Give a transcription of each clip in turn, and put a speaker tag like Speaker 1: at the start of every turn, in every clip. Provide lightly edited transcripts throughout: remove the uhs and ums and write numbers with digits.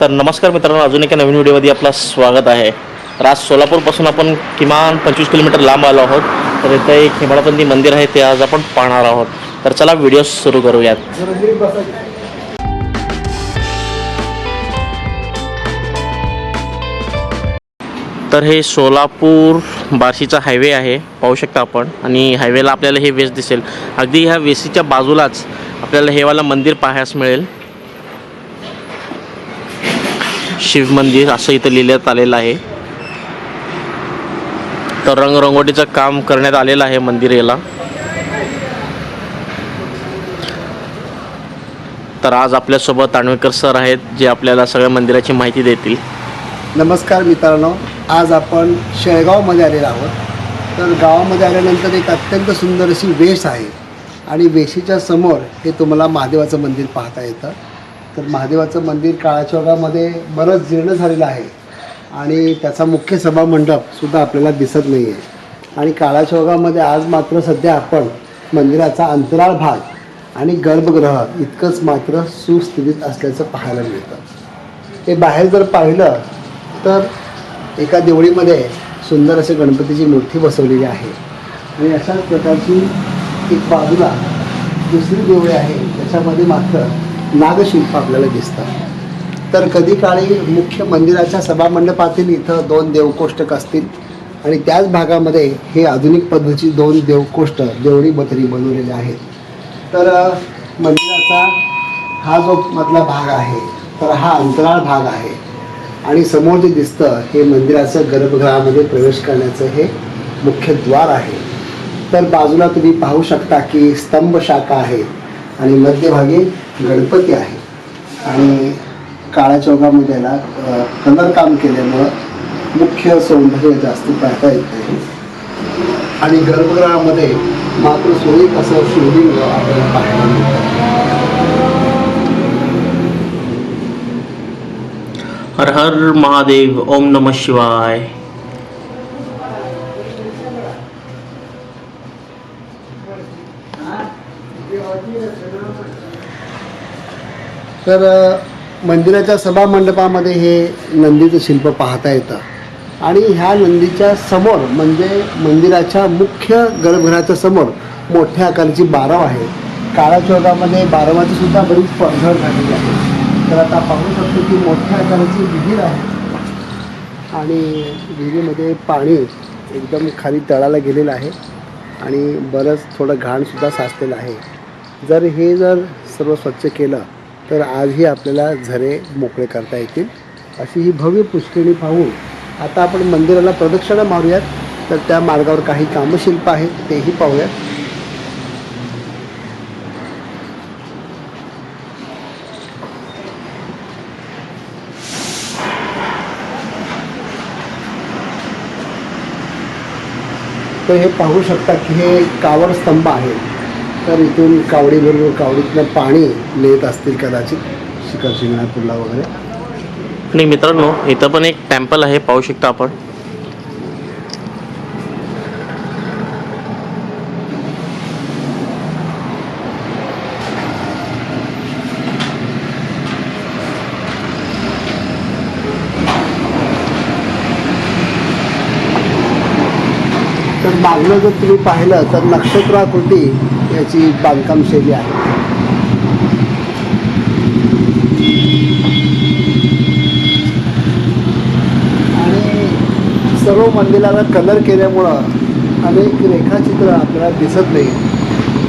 Speaker 1: तर नमस्कार मित्रांनो, अजून एका नवीन व्हिडिओमध्ये आपलं स्वागत आहे. तर आज सोलापूरपासून आपण किमान 25 किलोमीटर लांब आलो आहोत. तर इथं एक हेमाडपंथी मंदिर आहे, ते आज आपण पाहणार आहोत. तर चला व्हिडिओ सुरू करूयात. तर हे सोलापूर बार्शीचा हायवे आहे, पाहू शकता आपण. आणि हायवेला आपल्याला हे वेस दिसेल. अगदी ह्या वेसीच्या बाजूलाच आपल्याला हेवाला मंदिर पाहायला मिळेल. शिव मंदिर असं इथं लिहिण्यात आलेलं आहे. तर रंगरंगोटीचं काम करण्यात आलेलं आहे मंदिर याला. तर आज आपल्यासोबत तांडवेकर सर आहेत, जे आपल्याला सगळ्या मंदिराची माहिती देतील.
Speaker 2: नमस्कार मित्रांनो, आज आपण शेळगावमध्ये आलेलो आहोत. तर गावामध्ये आल्यानंतर एक अत्यंत सुंदर अशी वेस आहे आणि वेशीच्या समोर हे तुम्हाला महादेवाचं मंदिर पाहता येतं. तर महादेवाचं मंदिर काळाच्या ओघामध्ये बरंच जीर्ण झालेलं आहे आणि त्याचा मुख्य सभामंडपसुद्धा आपल्याला दिसत नाही आहे. आणि काळाच्या ओघामध्ये आज मात्र सध्या आपण मंदिराचा अंतराळ भाग आणि गर्भगृह इतकंच मात्र सुस्थितीत असल्याचं पाहायला मिळतं. हे बाहेर जर पाहिलं तर एका देवळीमध्ये सुंदर असे गणपतीची मूर्ती बसवलेली आहे आणि अशाच प्रकारची एक बाजूला दुसरी देवळी आहे, त्याच्यामध्ये मात्र नागशिल्प आपल्याला दिसतात. तर कधी काळी मुख्य मंदिराच्या सभामंडपातील इथं 2 देवकोष्टक असतील आणि त्याच भागामध्ये हे आधुनिक पद्धतीची 2 देवकोष्ट देवळी बथरी बनवलेले आहेत. तर मंदिराचा हा जो मधला भाग आहे, तर हा अंतराळ भाग आहे आणि समोर जे दिसतं हे मंदिराचं गर्भगृहामध्ये प्रवेश करण्याचं हे मुख्य द्वार आहे. तर बाजूला तुम्ही पाहू शकता की स्तंभ शाखा आहे आणि मध्यभागी गणपती आहे आणि काळाच्या ओघामध्ये याला कलर काम केल्यामुळं मुख्य सौंदर्य जास्त पाहता येत नाही. आणि गर्भगृहामध्ये मात्र सुरेख असं शिवलिंग आपल्याला पाहायला मिळतं.
Speaker 1: हर हर महादेव, ओम नमः शिवाय.
Speaker 2: तर मंदिराच्या सभामंडपामध्ये हे नंदीचं शिल्प पाहता येतं आणि ह्या नंदीच्या समोर म्हणजे मंदिराच्या मुख्य गर्भगृहाच्या समोर मोठ्या आकाराची बारव आहे. काळाच्या ओघामध्ये बारवाची सुद्धा बरीच पडझड झालेली आहे. तर आता पाहू शकतो की मोठ्या आकाराची विहीर आहे आणि विहिरीमध्ये पाणी एकदम खाली तळाला गेलेलं आहे आणि बरंच थोडं घाणसुद्धा साचलेलं आहे. जर सर्व स्वच्छ केलं तर आजही आपल्याला झरे मोकळे करता येतील. अशी ही भव्य पुष्करिणी पाहून आता आपण मंदिराला प्रदक्षिणा मारूयात. तर त्या मार्गावर काही कामशिल्प आहेत, तेही पाहूयात. तर हे पाहू शकता की हे कावड स्तंभ आहे. तर इथून कावडीतनं पाणी नेत असतील कदाचित शिखर शिंगणापूरला वगैरे.
Speaker 1: आणि मित्रांनो, इथं पण एक टेम्पल आहे, पाहू शकता आपण.
Speaker 2: तर बाजूला जर तुम्ही पाहिलं तर नक्षत्राकृती याची बांधकाम शैली आहे. आणि सर्व मंदिराला कलर केल्यामुळं अनेक रेखाचित्र आपल्याला दिसत नाही,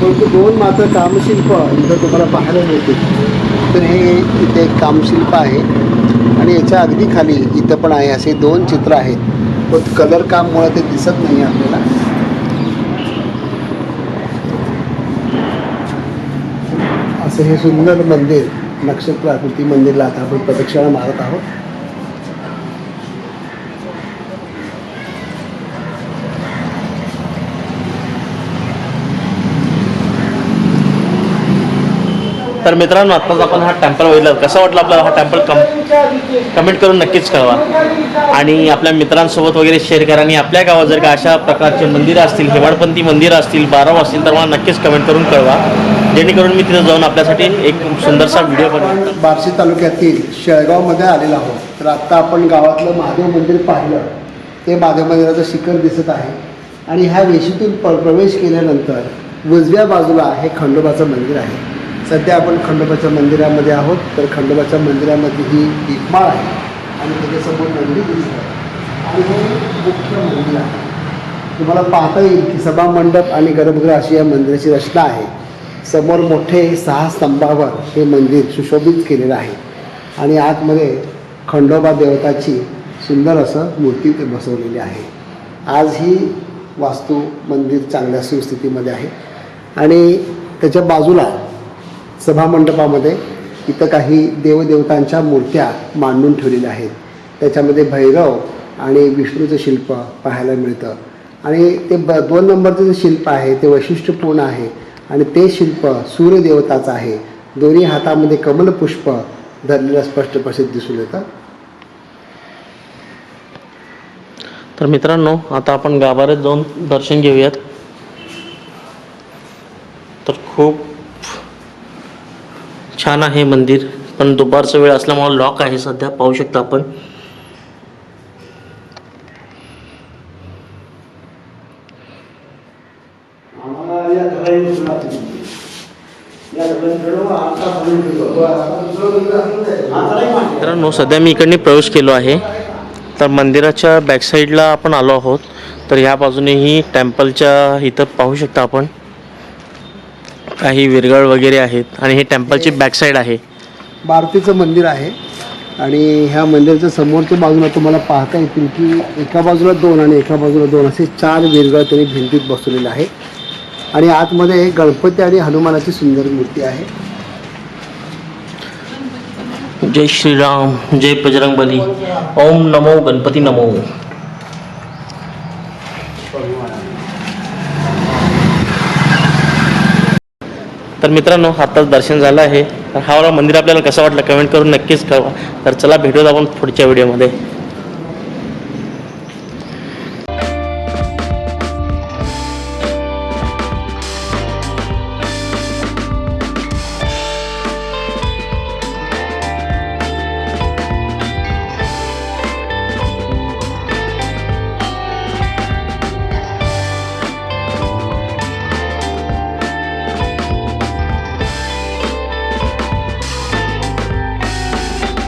Speaker 2: परंतु 2 मात्र कामशिल्प इथं तुम्हाला पाहायला मिळतील. तर हे इथे एक कामशिल्प आहे आणि याच्या अगदी खाली इथं पण आहे. असे 2 चित्र आहेत, पण कलर काममुळे ते दिसत नाही आपल्याला. असं हे सुंदर मंदिर, नक्षत्र आकृती मंदिरला आता आपण प्रदक्षिणा मारत आहोत.
Speaker 1: तर मित्रांनो, आत्ताच आपण हा टेम्पल बघितला. कसा वाटला आपल्याला हा टेम्पल? कमेंट करून नक्कीच कळवा आणि आपल्या मित्रांसोबत वगैरे शेअर करा. आणि आपल्या गावात जर का अशा प्रकारचे मंदिरं असतील, हेमाडपंथी मंदिरं असतील, बारव असतील, तर मला नक्कीच कमेंट करून कळवा. जेणेकरून मी तिथं जाऊन आपल्यासाठी एक सुंदरसा व्हिडिओ बनवेन.
Speaker 2: बार्शी तालुक्यातील शेळगावमध्ये आलेलो आहोत. तर आत्ता आपण गावातलं महादेव मंदिर पाहिलं. ते महादेव मंदिराचं शिखर दिसत आहे आणि ह्या वेशीतून प्रवेश केल्यानंतर उजव्या बाजूला हे खंडोबाचं मंदिर आहे. सध्या आपण खंडोबाच्या मंदिरामध्ये आहोत. तर खंडोबाच्या मंदिरामध्ये ही दीपमाळ आहे आणि त्याच्यासमोर मंदिर दिसत आहे आणि हे मुख्य मंदिर आहे. तुम्हाला पाहता येईल की सभामंडप आणि गर्भगृह अशी या मंदिराची रचना आहे. समोर मोठे 6 स्तंभावर हे मंदिर सुशोभित केलेलं आहे आणि आतमध्ये खंडोबा देवताची सुंदर असं मूर्ती ते बसवलेली आहे. आज ही वास्तू मंदिर चांगल्या सुस्थितीमध्ये आहे आणि त्याच्या बाजूला सभामंडपामध्ये इथं काही देवदेवतांच्या मूर्त्या मांडून ठेवलेल्या आहेत. त्याच्यामध्ये भैरव आणि विष्णूचं शिल्प पाहायला मिळतं आणि ते 2 नंबरचं जे शिल्प आहे ते वैशिष्ट्यपूर्ण आहे आणि ते शिल्प सूर्यदेवताचं आहे. दोन्ही हातामध्ये कमलपुष्प धरलेलं स्पष्टपणे दिसून येतं.
Speaker 1: तर मित्रांनो, आता आपण गाभाऱ्यात जाऊन दर्शन घेऊयात. तर खूप छान आहे मंदिर, पण दुपारचा वेळ असल्यामुळे लॉक आहे सध्या, पाहू शकता आपण. मित्रांनो, सध्या मी इकडने प्रवेश केलो आहे. तर मंदिराच्या बॅकसाईडला आपण आलो आहोत. तर ह्या बाजूनेही टेम्पलच्या इथं पाहू शकता आपण काही विरगळ वगैरे आहेत आणि हे टेम्पलची बॅकसाईड आहे.
Speaker 2: मारुतीचं मंदिर आहे आणि ह्या मंदिराच्या समोरच्या बाजूला तुम्हाला पाहता येतील की एका बाजूला 2 आणि एका बाजूला 2 असे 4 विरगळ त्यांनी भिंतीत बसवलेले आहे आणि आतमध्ये गणपती आणि हनुमानाची सुंदर मूर्ती आहे.
Speaker 1: जय श्रीराम, जय बजरंगबली, ओम नमो गणपती नमो. तर मित्रांनो, आत्ताच दर्शन झालं आहे. तर हा वाला मंदिर आपल्याला कसं वाटलं कमेंट करून नक्कीच कळवा. तर चला, भेटूयात आपण पुढच्या व्हिडिओमध्ये.